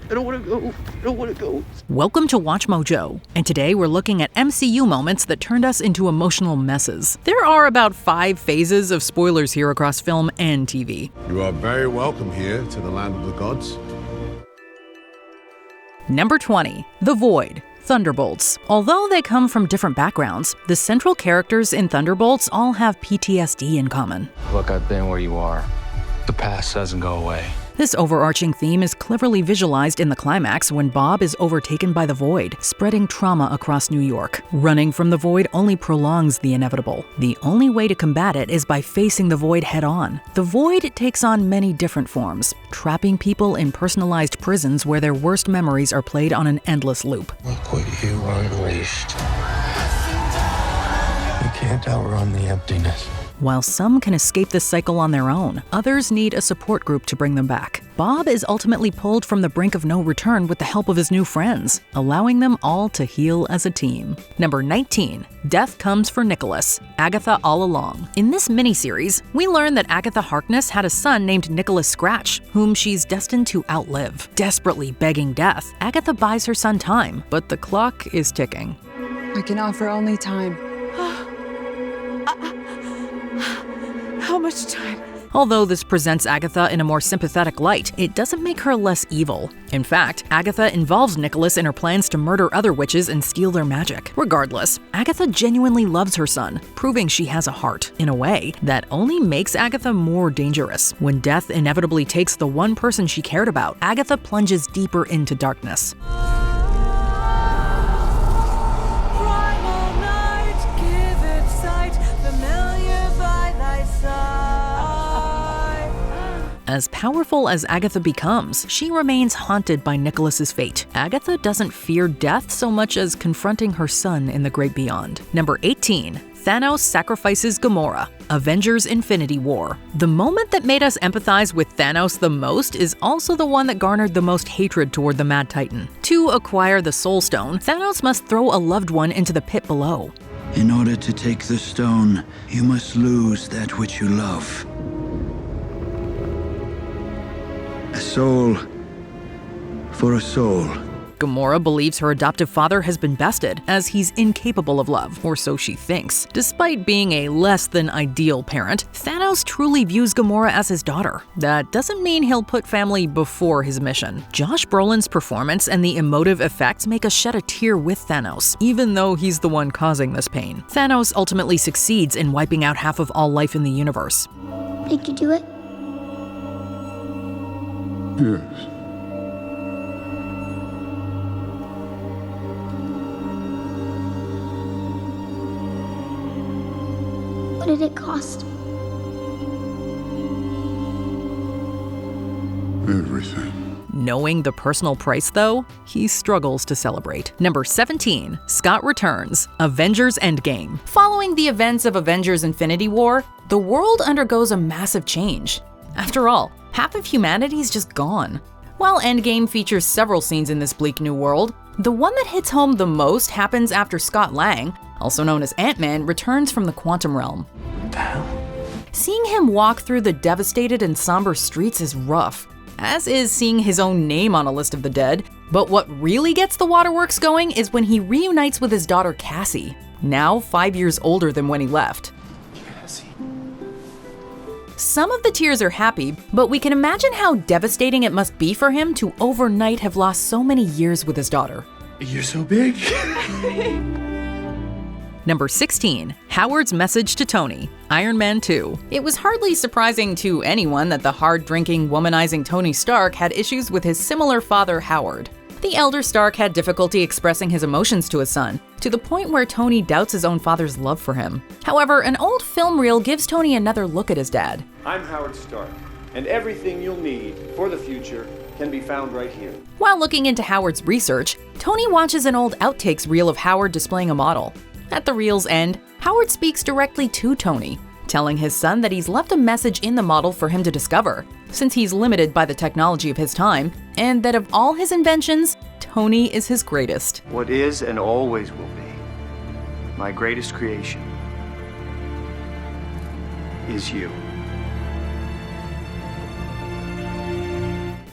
I don't want to go. I don't want to go. Welcome to Watch Mojo, and today we're looking at MCU moments that turned us into emotional messes. There are about 5 phases of spoilers here across film and TV. You are very welcome here to the land of the gods. Number 20. The Void. Thunderbolts. Although they come from different backgrounds, the central characters in Thunderbolts all have PTSD in common. Look, I've been where you are. The past doesn't go away. This overarching theme is cleverly visualized in the climax when Bob is overtaken by the Void, spreading trauma across New York. Running from the Void only prolongs the inevitable. The only way to combat it is by facing the Void head-on. The Void takes on many different forms, trapping people in personalized prisons where their worst memories are played on an endless loop. Look what you unleashed. You can't outrun the emptiness. While some can escape this cycle on their own, others need a support group to bring them back. Bob is ultimately pulled from the brink of no return with the help of his new friends, allowing them all to heal as a team. Number 19. Death Comes for Nicholas. Agatha All Along. In this miniseries, we learn that Agatha Harkness had a son named Nicholas Scratch, whom she's destined to outlive. Desperately begging death, Agatha buys her son time, but the clock is ticking. I can offer only time. How much time? Although this presents Agatha in a more sympathetic light, it doesn't make her less evil. In fact, Agatha involves Nicholas in her plans to murder other witches and steal their magic. Regardless, Agatha genuinely loves her son, proving she has a heart, in a way that only makes Agatha more dangerous. When death inevitably takes the one person she cared about, Agatha plunges deeper into darkness. As powerful as Agatha becomes, she remains haunted by Nicholas's fate. Agatha doesn't fear death so much as confronting her son in the great beyond. Number 18. Thanos sacrifices Gamora. Avengers Infinity War. The moment that made us empathize with Thanos the most is also the one that garnered the most hatred toward the Mad Titan. To acquire the Soul Stone, Thanos must throw a loved one into the pit below. In order to take the stone, you must lose that which you love. A soul for a soul. Gamora believes her adoptive father has been bested, as he's incapable of love, or so she thinks. Despite being a less than ideal parent, Thanos truly views Gamora as his daughter. That doesn't mean he'll put family before his mission. Josh Brolin's performance and the emotive effects make us shed a tear with Thanos, even though he's the one causing this pain. Thanos ultimately succeeds in wiping out half of all life in the universe. Did you do it? Yes. What did it cost? Everything. Knowing the personal price, though, he struggles to celebrate. Number 17. Scott returns. Avengers Endgame. Following the events of Avengers Infinity War, the world undergoes a massive change. After all, half of humanity's just gone. While Endgame features several scenes in this bleak new world, the one that hits home the most happens after Scott Lang, also known as Ant-Man, returns from the quantum realm. What the hell? Seeing him walk through the devastated and somber streets is rough, as is seeing his own name on a list of the dead. But what really gets the waterworks going is when he reunites with his daughter Cassie, now 5 years older than when he left. Cassie. Some of the tears are happy, but we can imagine how devastating it must be for him to overnight have lost so many years with his daughter. You're so big. Number 16. Howard's message to Tony. Iron Man 2. It was hardly surprising to anyone that the hard-drinking, womanizing Tony Stark had issues with his similar father, Howard. The elder Stark had difficulty expressing his emotions to his son, to the point where Tony doubts his own father's love for him. However, an old film reel gives Tony another look at his dad. I'm Howard Stark, and everything you'll need for the future can be found right here. While looking into Howard's research, Tony watches an old outtakes reel of Howard displaying a model. At the reel's end, Howard speaks directly to Tony, telling his son that he's left a message in the model for him to discover, since he's limited by the technology of his time, and that of all his inventions, Tony is his greatest. What is and always will be my greatest creation is you.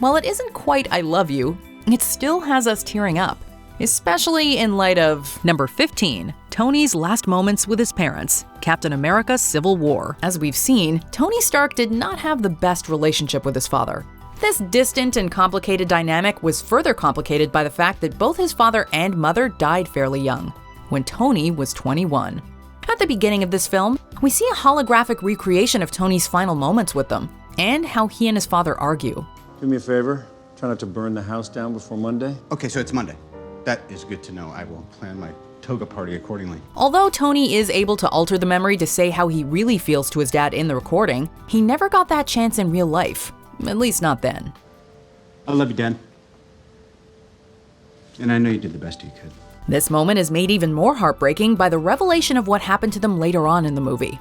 While it isn't quite I love you, it still has us tearing up, especially in light of number 15, Tony's last moments with his parents, Captain America: Civil War. As we've seen, Tony Stark did not have the best relationship with his father. This distant and complicated dynamic was further complicated by the fact that both his father and mother died fairly young, when Tony was 21. At the beginning of this film, we see a holographic recreation of Tony's final moments with them, and how he and his father argue. Do me a favor. Try not to burn the house down before Monday. Okay, so it's Monday. That is good to know. I will plan my toga party accordingly. Although Tony is able to alter the memory to say how he really feels to his dad in the recording, he never got that chance in real life. At least not then. I love you, Dad. And I know you did the best you could. This moment is made even more heartbreaking by the revelation of what happened to them later on in the movie.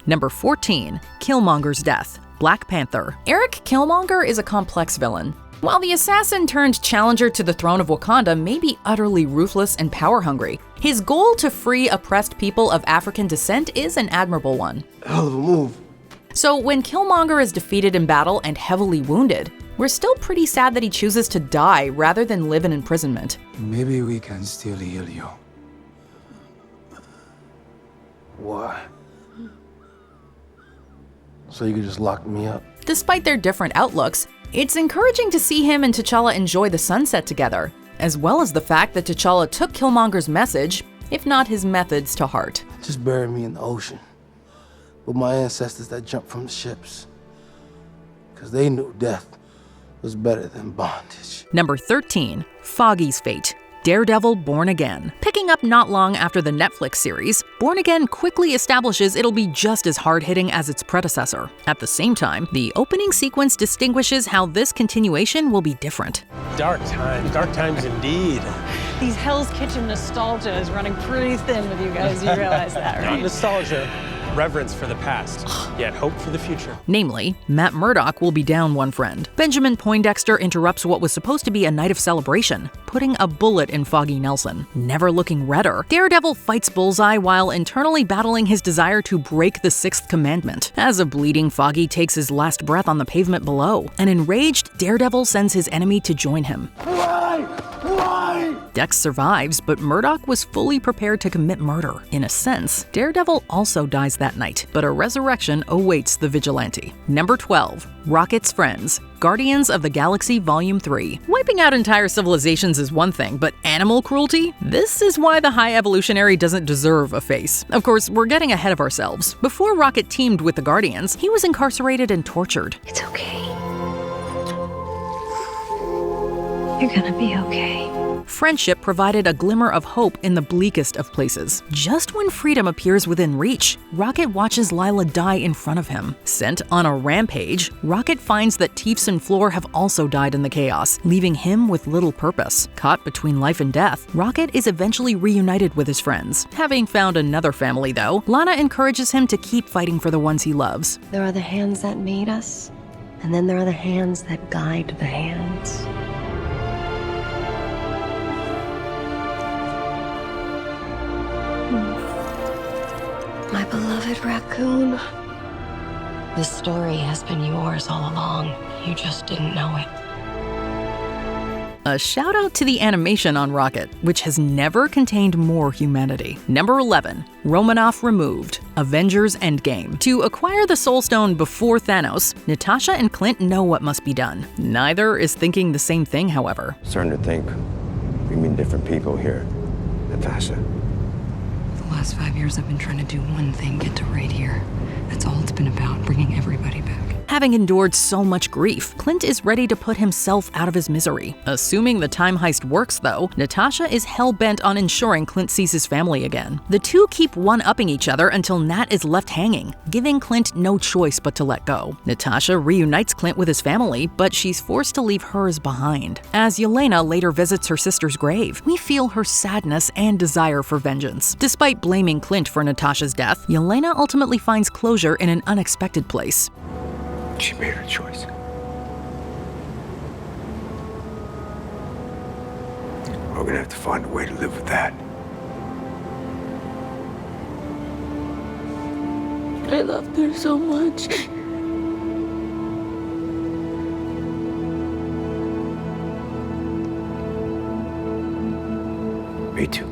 Number 14, Kilmongers Death, Black Panther. Eric Killmonger is a complex villain. While the assassin turned challenger to the throne of Wakanda may be utterly ruthless and power-hungry, his goal to free oppressed people of African descent is an admirable one. Hell of a move. So when Killmonger is defeated in battle and heavily wounded, we're still pretty sad that he chooses to die rather than live in imprisonment. Maybe we can still heal you. Why? So you could just lock me up? Despite their different outlooks, it's encouraging to see him and T'Challa enjoy the sunset together, as well as the fact that T'Challa took Killmonger's message, if not his methods, to heart. Just bury me in the ocean with my ancestors that jumped from the ships. Because they knew death was better than bondage. Number 13, Foggys Fate, Daredevil: Born Again. Picking up not long after the Netflix series, Born Again quickly establishes it'll be just as hard-hitting as its predecessor. At the same time, the opening sequence distinguishes how this continuation will be different. Dark times indeed. These Hell's Kitchen nostalgia is running pretty thin with you guys, you realize that, Not right? nostalgia, reverence for the past, yet hope for the future. Namely, Matt Murdock will be down one friend. Benjamin Poindexter interrupts what was supposed to be a night of celebration, putting a bullet in Foggy Nelson. Never looking redder, Daredevil fights Bullseye while internally battling his desire to break the sixth commandment. As a bleeding Foggy takes his last breath on the pavement below, an enraged Daredevil sends his enemy to join him. Dex survives, but Murdock was fully prepared to commit murder. In a sense, Daredevil also dies that night, but a resurrection awaits the vigilante. Number 12, Rocket's Friends, Guardians of the Galaxy Volume 3. Wiping out entire civilizations is one thing, but animal cruelty? This is why the High Evolutionary doesn't deserve a face. Of course, we're getting ahead of ourselves. Before Rocket teamed with the Guardians, he was incarcerated and tortured. It's okay. You're gonna be okay. Friendship provided a glimmer of hope in the bleakest of places. Just when freedom appears within reach, Rocket watches Lila die in front of him. Sent on a rampage, Rocket finds that Teefs and Floor have also died in the chaos, leaving him with little purpose. Caught between life and death, Rocket is eventually reunited with his friends. Having found another family, though, Lana encourages him to keep fighting for the ones he loves. There are the hands that made us, and then there are the hands that guide the hands. My beloved raccoon. This story has been yours all along. You just didn't know it. A shout out to the animation on Rocket, which has never contained more humanity. Number 11, Romanoff Removed, Avengers Endgame. To acquire the Soul Stone before Thanos, Natasha and Clint know what must be done. Neither is thinking the same thing, however. Starting to think we mean different people here, Natasha. The last 5 years I've been trying to do one thing, get to right here. That's all it's been about, bringing everybody back. Having endured so much grief, Clint is ready to put himself out of his misery. Assuming the time heist works, though, Natasha is hell-bent on ensuring Clint sees his family again. The two keep one-upping each other until Nat is left hanging, giving Clint no choice but to let go. Natasha reunites Clint with his family, but she's forced to leave hers behind. As Yolena later visits her sister's grave, we feel her sadness and desire for vengeance. Despite blaming Clint for Natasha's death, Yolena ultimately finds closure in an unexpected place. She made her choice. We're gonna have to find a way to live with that. I loved her so much. Me too.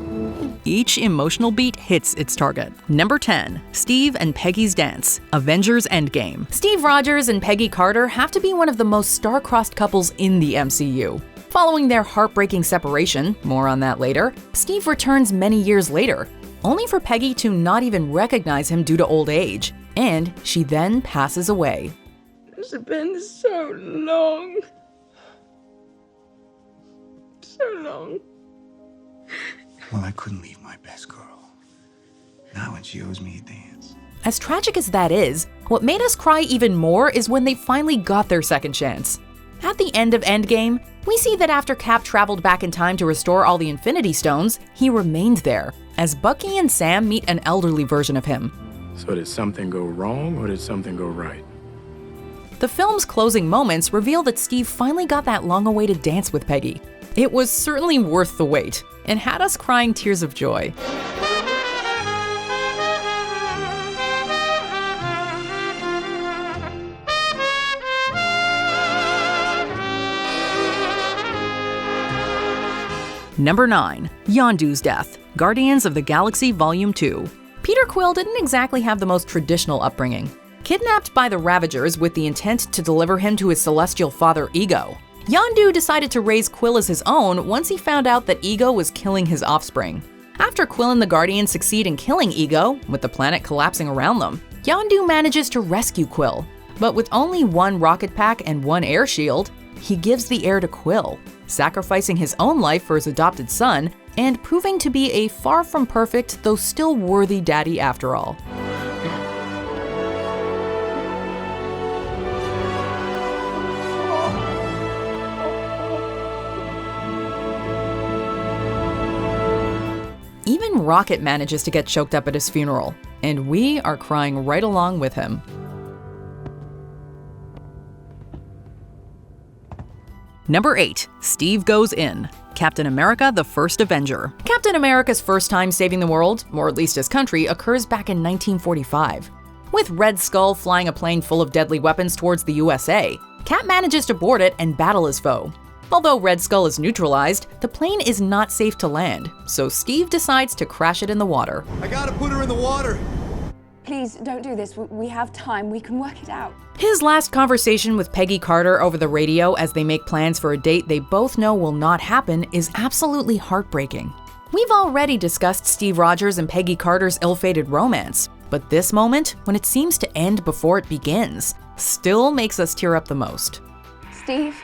Each emotional beat hits its target. Number 10, Steve and Peggy's dance, Avengers Endgame. Steve Rogers and Peggy Carter have to be one of the most star-crossed couples in the MCU. Following their heartbreaking separation, more on that later, Steve returns many years later, only for Peggy to not even recognize him due to old age, and she then passes away. It's been so long. So long. Well, I couldn't leave my best girl. Not when she owes me a dance. As tragic as that is, what made us cry even more is when they finally got their second chance. At the end of Endgame, we see that after Cap traveled back in time to restore all the Infinity Stones, he remained there, as Bucky and Sam meet an elderly version of him. So did something go wrong or did something go right? The film's closing moments reveal that Steve finally got that long-awaited dance with Peggy. It was certainly worth the wait, and had us crying tears of joy. Number 9, Yondus Death, Guardians of the Galaxy Volume 2. Peter Quill didn't exactly have the most traditional upbringing. Kidnapped by the Ravagers with the intent to deliver him to his celestial father Ego, Yondu decided to raise Quill as his own once he found out that Ego was killing his offspring. After Quill and the Guardians succeed in killing Ego, with the planet collapsing around them, Yondu manages to rescue Quill. But with only one rocket pack and one air shield, he gives the air to Quill, sacrificing his own life for his adopted son, and proving to be a far from perfect, though still worthy daddy after all. Even Rocket manages to get choked up at his funeral, and we are crying right along with him. Number 8, Steve Goes In, Captain America: The First Avenger. Captain America's first time saving the world, or at least his country, occurs back in 1945. With Red Skull flying a plane full of deadly weapons towards the USA, Cap manages to board it and battle his foe. Although Red Skull is neutralized, the plane is not safe to land, so Steve decides to crash it in the water. I gotta put her in the water! Please, don't do this. We have time. We can work it out. His last conversation with Peggy Carter over the radio as they make plans for a date they both know will not happen is absolutely heartbreaking. We've already discussed Steve Rogers and Peggy Carter's ill-fated romance, but this moment, when it seems to end before it begins, still makes us tear up the most. Steve?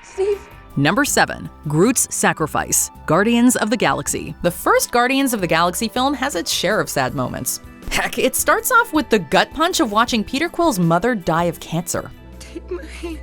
Steve? Number 7, Groots Sacrifice, Guardians of the Galaxy. The first Guardians of the Galaxy film has its share of sad moments. Heck, it starts off with the gut punch of watching Peter Quill's mother die of cancer. Take my hand.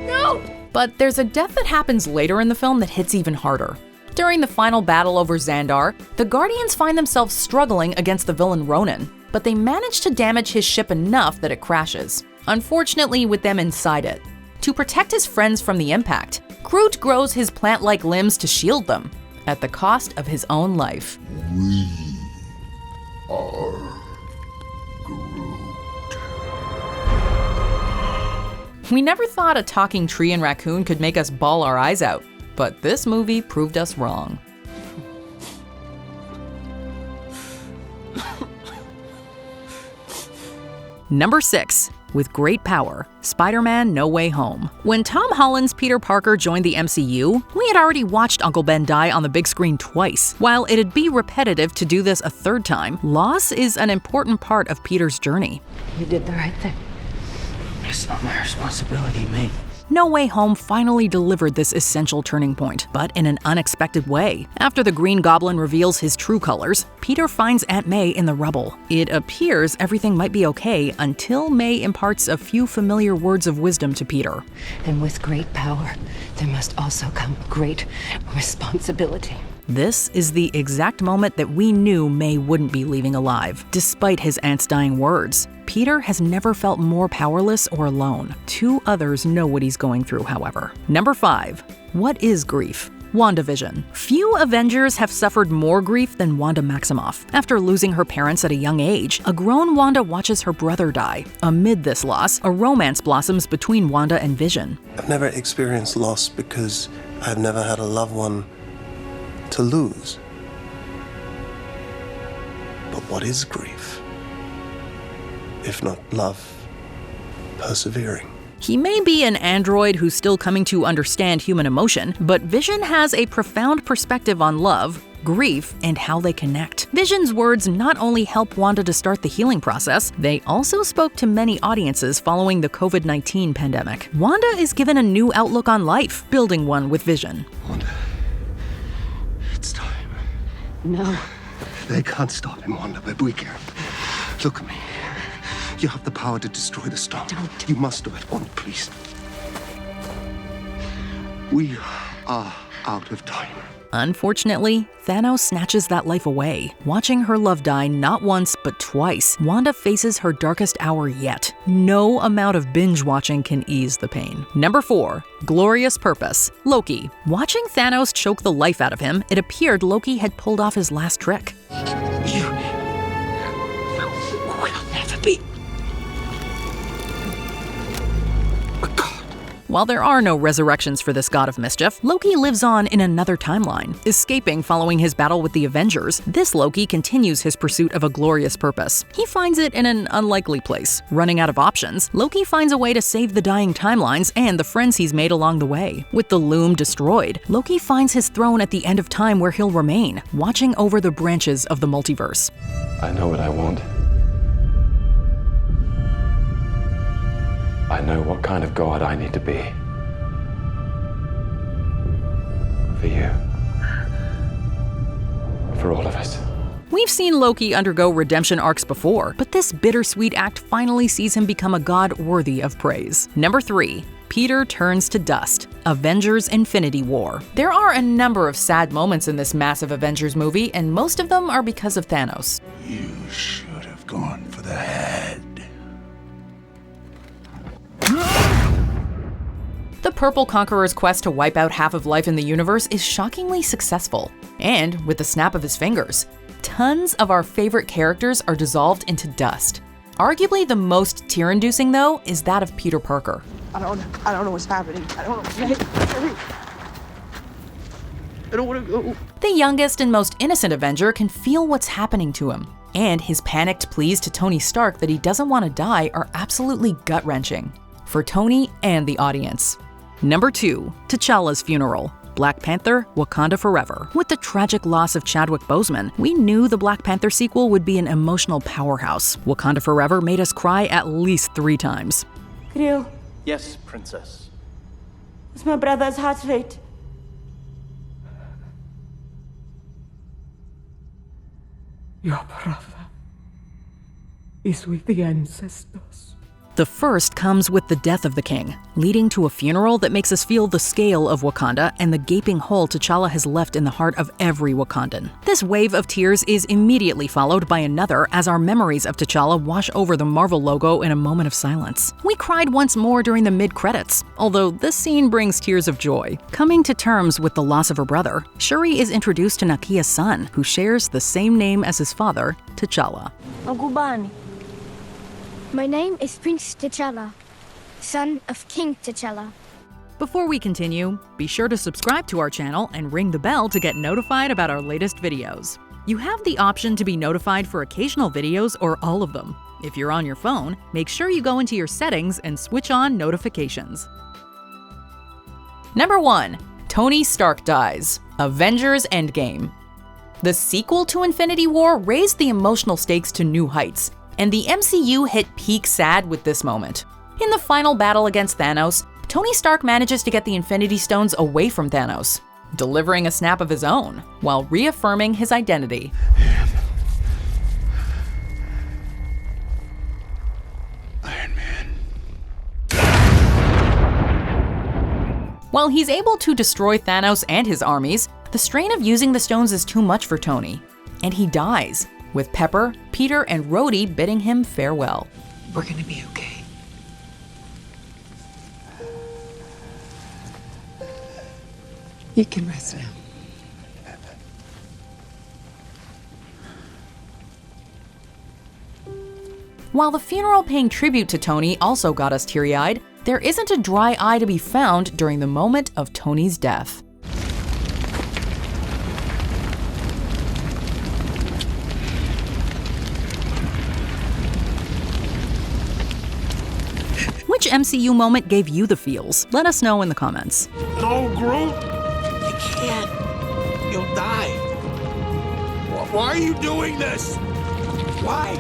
No! But there's a death that happens later in the film that hits even harder. During the final battle over Xandar, the Guardians find themselves struggling against the villain Ronan, but they manage to damage his ship enough that it crashes, unfortunately with them inside it. To protect his friends from the impact, Groot grows his plant-like limbs to shield them, at the cost of his own life. We are We never thought a talking tree and raccoon could make us bawl our eyes out, but this movie proved us wrong. Number 6, with great power, Spider-Man: No Way Home. When Tom Holland's Peter Parker joined the MCU, we had already watched Uncle Ben die on the big screen twice. While it'd be repetitive to do this a third time, loss is an important part of Peter's journey. You did the right thing. It's not my responsibility, mate. No Way Home finally delivered this essential turning point, but in an unexpected way. After the Green Goblin reveals his true colors, Peter finds Aunt May in the rubble. It appears everything might be okay until May imparts a few familiar words of wisdom to Peter. And with great power, there must also come great responsibility. This is the exact moment that we knew May wouldn't be leaving alive, despite his aunt's dying words. Peter has never felt more powerless or alone. 2 others know what he's going through, however. Number 5. What is grief? WandaVision. Few Avengers have suffered more grief than Wanda Maximoff. After losing her parents at a young age, a grown Wanda watches her brother die. Amid this loss, a romance blossoms between Wanda and Vision. I've never experienced loss because I've never had a loved one to lose. But what is grief? If not love, persevering. He may be an android who's still coming to understand human emotion, but Vision has a profound perspective on love, grief, and how they connect. Vision's words not only help Wanda to start the healing process, they also spoke to many audiences following the COVID-19 pandemic. Wanda is given a new outlook on life, building one with Vision. Wanda, it's time. No. They can't stop him, Wanda, but we can. Look at me. You have the power to destroy the storm. Don't. You must do it, Wanda, please. We are out of time. Unfortunately, Thanos snatches that life away. Watching her love die not once but twice, Wanda faces her darkest hour yet. No amount of binge watching can ease the pain. Number 4. Glorious Purpose. Loki. Watching Thanos choke the life out of him, it appeared Loki had pulled off his last trick. You will never be. While there are no resurrections for this god of mischief, Loki lives on in another timeline. Escaping following his battle with the Avengers, this Loki continues his pursuit of a glorious purpose. He finds it in an unlikely place. Running out of options, Loki finds a way to save the dying timelines and the friends he's made along the way. With the loom destroyed, Loki finds his throne at the end of time where he'll remain, watching over the branches of the multiverse. I know what I want. I know what kind of god I need to be. For you. For all of us. We've seen Loki undergo redemption arcs before, but this bittersweet act finally sees him become a god worthy of praise. Number 3. Peter turns to dust. Avengers Infinity War. There are a number of sad moments in this massive Avengers movie, and most of them are because of Thanos. You should have gone for the head. The Purple Conqueror's quest to wipe out half of life in the universe is shockingly successful. And with the snap of his fingers, tons of our favorite characters are dissolved into dust. Arguably the most tear-inducing, though, is that of Peter Parker. I don't know what's happening. I don't know. I don't want to go. The youngest and most innocent Avenger can feel what's happening to him. And his panicked pleas to Tony Stark that he doesn't want to die are absolutely gut-wrenching. For Tony and the audience. Number 2. TChallas Funeral. Black Panther, Wakanda Forever. With the tragic loss of Chadwick Boseman, we knew the Black Panther sequel would be an emotional powerhouse. Wakanda Forever made us cry at least 3 times. Creel, Yes, Princess. it's my brother's heart rate. Your brother is with the ancestors. The first comes with the death of the king, leading to a funeral that makes us feel the scale of Wakanda and the gaping hole T'Challa has left in the heart of every Wakandan. This wave of tears is immediately followed by another as our memories of T'Challa wash over the Marvel logo in a moment of silence. We cried once more during the mid-credits, although this scene brings tears of joy. Coming to terms with the loss of her brother, Shuri is introduced to Nakia's son, who shares the same name as his father, T'Challa. Uncle Barney. My name is Prince T'Challa, son of King T'Challa. Before we continue, be sure to subscribe to our channel and ring the bell to get notified about our latest videos. You have the option to be notified for occasional videos or all of them. If you're on your phone, make sure you go into your settings and switch on notifications. Number 1. Tony Stark dies. Avengers Endgame. The sequel to Infinity War raised the emotional stakes to new heights, and the MCU hit peak sad with this moment. In the final battle against Thanos, Tony Stark manages to get the Infinity Stones away from Thanos, delivering a snap of his own, while reaffirming his identity. Iron Man. While he's able to destroy Thanos and his armies, the strain of using the stones is too much for Tony, and he dies, with Pepper, Peter, and Rhodey bidding him farewell. We're gonna be okay. You can rest now. While the funeral paying tribute to Tony also got us teary-eyed, there isn't a dry eye to be found during the moment of Tony's death. Which MCU moment gave you the feels? Let us know in the comments. No, Groot! You can't. You'll die. Why are you doing this? Why?